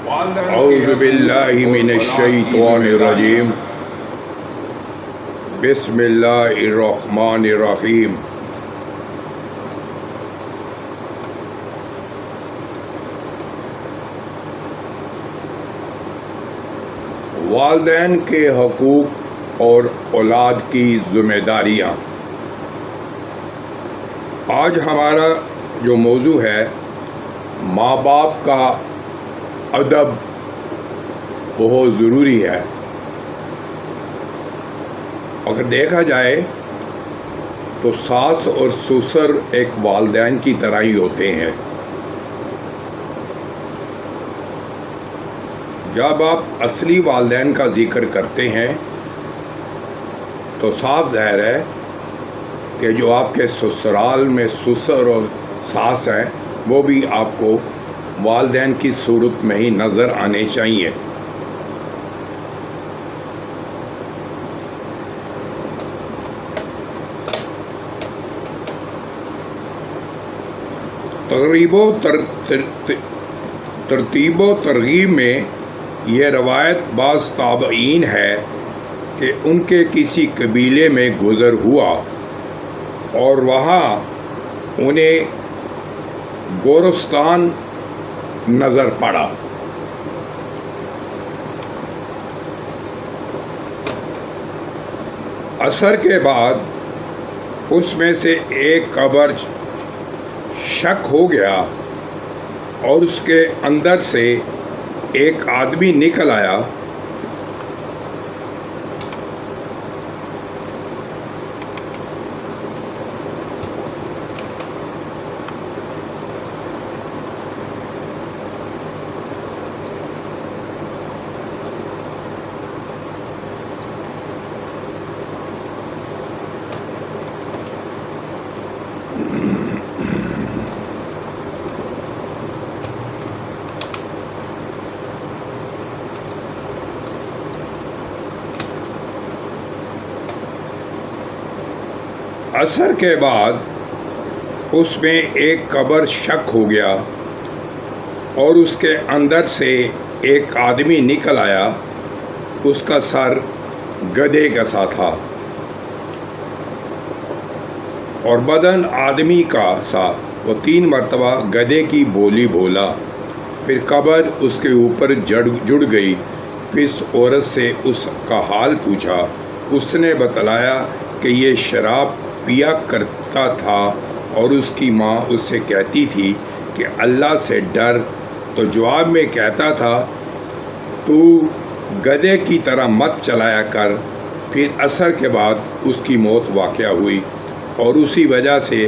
اعوذ باللہ من الشیطان الرجیم بسم اللہ الرحمن الرحیم والدین کے حقوق اور اولاد کی ذمہ داریاں۔ آج ہمارا جو موضوع ہے ماں باپ کا ادب بہت ضروری ہے۔ اگر دیکھا جائے تو ساس اور سسر ایک والدین کی طرح ہی ہوتے ہیں۔ جب آپ اصلی والدین کا ذکر کرتے ہیں تو صاف ظاہر ہے کہ جو آپ کے سسرال میں سسر اور ساس ہیں وہ بھی آپ کو والدین کی صورت میں ہی نظر آنے چاہیے۔ ترتیب و ترغیب میں یہ روایت بعض تابعین ہے کہ ان کے کسی قبیلے میں گزر ہوا اور وہاں انہیں گورستان نظر پڑا۔ عصر کے بعد اس میں سے ایک قبر شک ہو گیا اور اس کے اندر سے ایک آدمی نکل آیا۔ عصر کے بعد اس میں ایک قبر شک ہو گیا اور اس کے اندر سے ایک آدمی نکل آیا۔ اس کا سر گدھے کا سا تھا اور بدن آدمی کا سا۔ وہ 3 مرتبہ گدھے کی بولی بولا، پھر قبر اس کے اوپر جڑ گئی۔ پھر اس عورت سے اس کا حال پوچھا۔ اس نے بتلایا کہ یہ شراب پیا کرتا تھا اور اس کی ماں اس سے کہتی تھی کہ اللہ سے ڈر، تو جواب میں کہتا تھا تو گدھے کی طرح مت چلایا کر۔ پھر عصر کے بعد اس کی موت واقع ہوئی اور اسی وجہ سے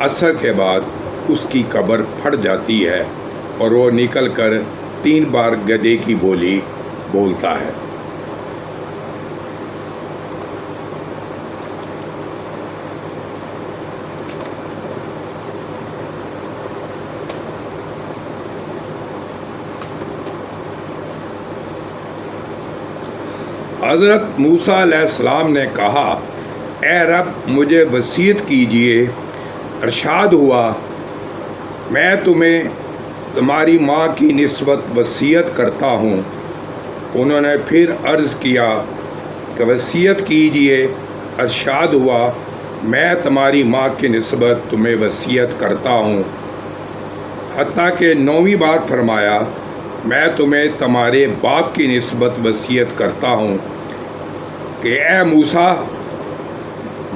عصر کے بعد اس کی قبر پھٹ جاتی ہے اور وہ نکل کر 3 بار گدھے کی بولی بولتا ہے۔ حضرت موسیٰ علیہ السلام نے کہا، اے رب مجھے وصیت کیجئے۔ ارشاد ہوا، میں تمہیں تمہاری ماں کی نسبت وصیت کرتا ہوں۔ انہوں نے پھر عرض کیا کہ وصیت کیجئے۔ ارشاد ہوا، میں تمہاری ماں کی نسبت تمہیں وصیت کرتا ہوں۔ حتیٰ کہ 9ویں بار فرمایا، میں تمہیں تمہارے باپ کی نسبت وصیت کرتا ہوں کہ اے موسیٰ،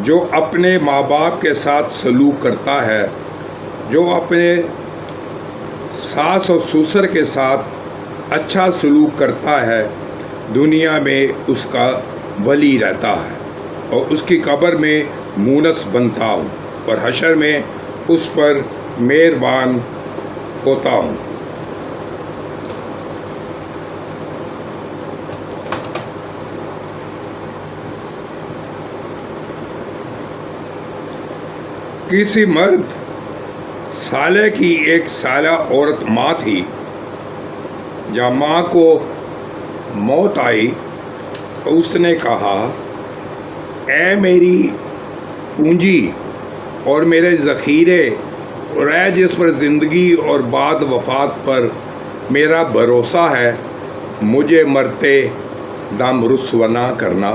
جو اپنے ماں باپ کے ساتھ سلوک کرتا ہے، جو اپنے ساس اور سسر کے ساتھ اچھا سلوک کرتا ہے، دنیا میں اس کا ولی رہتا ہے اور اس کی قبر میں مونس بنتا ہوں اور حشر میں اس پر مہربان ہوتا ہوں۔ کسی مرد سالے کی ایک سالہ عورت ماں تھی۔ جب ماں کو موت آئی تو اس نے کہا، اے میری پونجی اور میرے ذخیرے اور اے جس پر زندگی اور بعد وفات پر میرا بھروسہ ہے مجھے مرتے دم رسوا نہ کرنا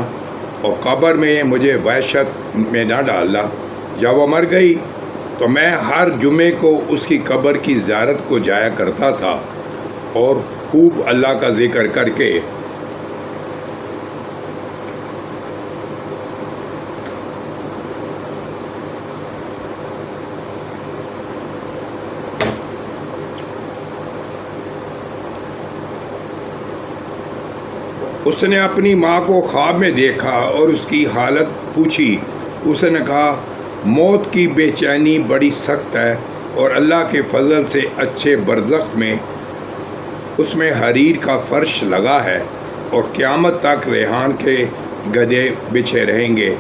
اور قبر میں مجھے وحشت میں نہ ڈالنا۔ جب وہ مر گئی تو میں ہر جمعے کو اس کی قبر کی زیارت کو جایا کرتا تھا اور خوب اللہ کا ذکر کر کے اس نے اپنی ماں کو خواب میں دیکھا اور اس کی حالت پوچھی۔ اس نے کہا موت کی بے چینی بڑی سخت ہے اور اللہ کے فضل سے اچھے برزخ میں اس میں حریر کا فرش لگا ہے اور قیامت تک ریحان کے گدے بچھے رہیں گے۔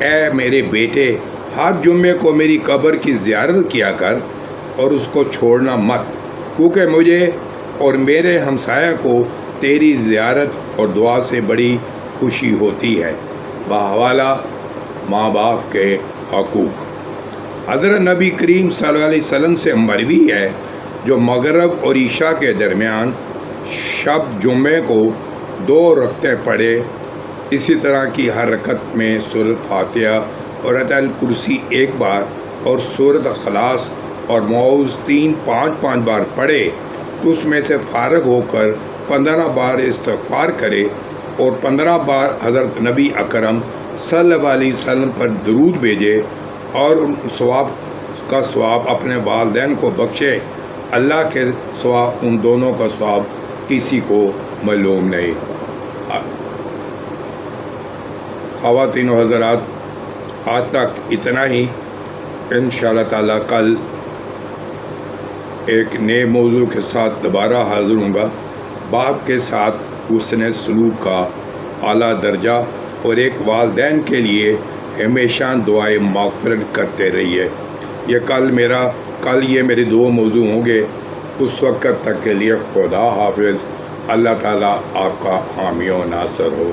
اے میرے بیٹے، ہر جمعے کو میری قبر کی زیارت کیا کر اور اس کو چھوڑنا مت، کیونکہ مجھے اور میرے ہمسایہ کو تیری زیارت اور دعا سے بڑی خوشی ہوتی ہے۔ بحوالہ ماں باپ کے حقوق۔ حضرت نبی کریم صلی اللہ علیہ وسلم سے مروی ہے جو مغرب اور عشاء کے درمیان شب جمعے کو 2 رکعتیں پڑھے، اسی طرح کی ہر رکعت میں سورۃ فاتحہ اور آیت الکرسی 1 بار اور سورۃ اخلاص اور معوذتین 5 بار پڑھے تو اس میں سے فارغ ہو کر 15 بار استغفار کرے اور 15 بار حضرت نبی اکرم صلی اللہ علیہ وسلم پر درود بھیجے اور ان ثواب اپنے والدین کو بخشے، اللہ کے سوا ان دونوں کا ثواب کسی کو معلوم نہیں۔ خواتین و حضرات، آج تک اتنا ہی۔ انشاءاللہ تعالیٰ کل ایک نئے موضوع کے ساتھ دوبارہ حاضر ہوں گا۔ باپ کے ساتھ حسن سلوک کا اعلیٰ درجہ اور ایک والدین کے لیے ہمیشہ دعائے مغفرت کرتے رہیے۔ کل یہ میرے 2 موضوع ہوں گے۔ اس وقت تک کے لیے خدا حافظ۔ اللہ تعالیٰ آپ کا حامی و ناصر ہو۔